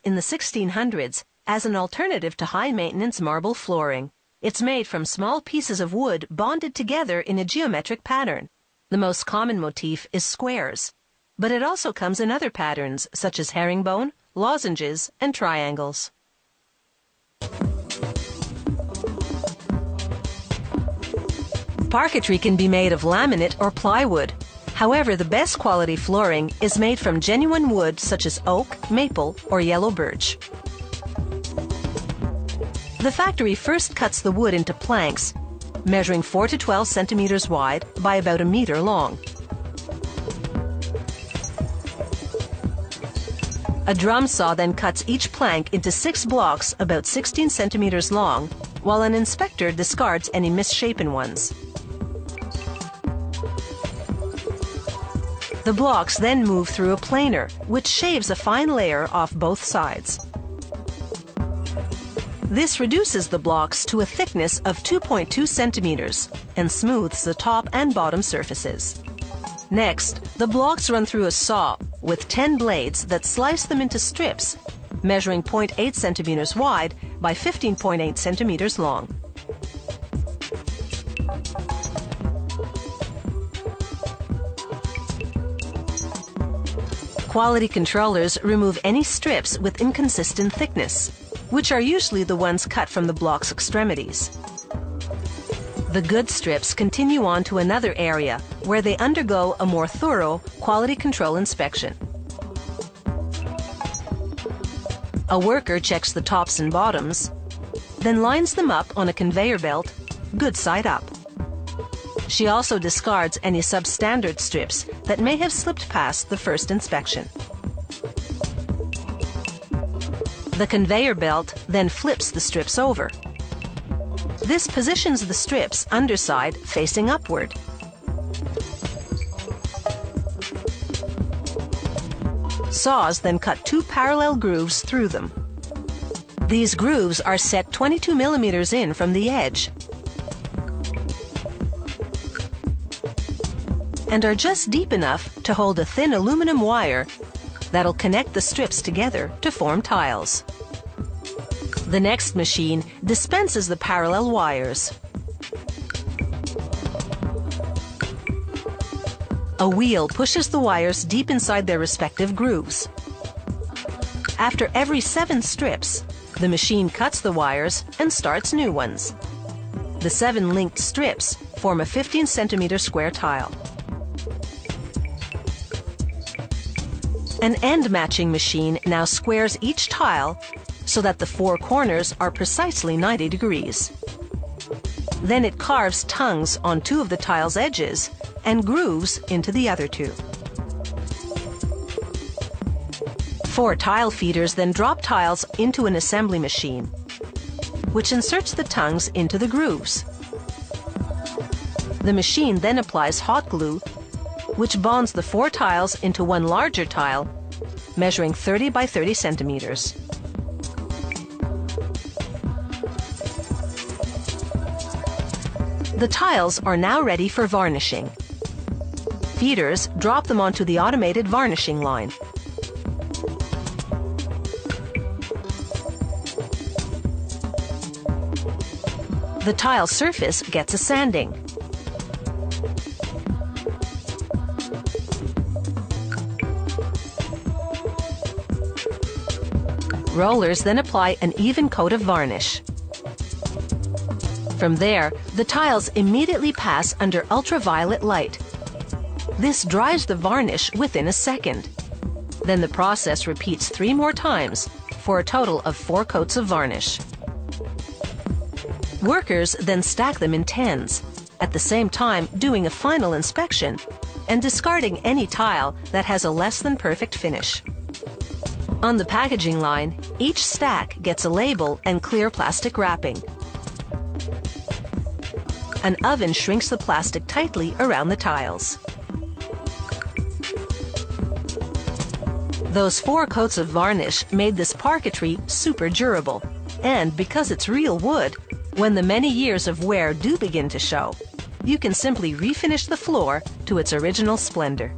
in the 1600s as an alternative to high-maintenance marble flooring. It's made from small pieces of wood bonded together in a geometric pattern. The most common motif is squares, but it also comes in other patterns such as herringbone, lozenges, and triangles. Parquetry can be made of laminate or plywood. However, the best quality flooring is made from genuine wood such as oak, maple, or yellow birch. The factory first cuts the wood into planks, measuring 4 to 12 centimeters wide by about a meter long. A drum saw then cuts each plank into 6 blocks about 16 centimeters long, while an inspector discards any misshapen ones. The blocks then move through a planer, which shaves a fine layer off both sides. This reduces the blocks to a thickness of 2.2 centimeters and smooths the top and bottom surfaces. Next, the blocks run through a saw with 10 blades that slice them into strips, measuring 0.8 centimeters wide by 15.8 centimeters long. Quality controllers remove any strips with inconsistent thickness, which are usually the ones cut from the block's extremities. The good strips continue on to another area where they undergo a more thorough quality control inspection. A worker checks the tops and bottoms, then lines them up on a conveyor belt, good side up. She also discards any substandard strips that may have slipped past the first inspection. The conveyor belt then flips the strips over. This positions the strips underside facing upward. Saws then cut 2 parallel grooves through them. These grooves are set 22 millimeters in from the edge and are just deep enough to hold a thin aluminum wire that'll connect the strips together to form tiles. The next machine dispenses the parallel wires. A wheel pushes the wires deep inside their respective grooves. After every 7 strips, the machine cuts the wires and starts new ones. The 7 linked strips form a 15 centimeter square tile. An end matching machine now squares each tile so that the 4 corners are precisely 90 degrees. Then it carves tongues on 2 of the tile's edges and grooves into the other 2. 4 tile feeders then drop tiles into an assembly machine, which inserts the tongues into the grooves. The machine then applies hot glue, which bonds the 4 tiles into one larger tile, measuring 30 by 30 centimeters. The tiles are now ready for varnishing. Feeders drop them onto the automated varnishing line. The tile surface gets a sanding. Rollers then apply an even coat of varnish. From there, the tiles immediately pass under ultraviolet light. This dries the varnish within a second. Then the process repeats 3 more times for a total of 4 coats of varnish. Workers then stack them in tens, at the same time doing a final inspection and discarding any tile that has a less than perfect finish. On the packaging line, each stack gets a label and clear plastic wrapping. An oven shrinks the plastic tightly around the tiles. Those 4 coats of varnish made this parquetry super durable, and because it's real wood, when the many years of wear do begin to show, you can simply refinish the floor to its original splendor.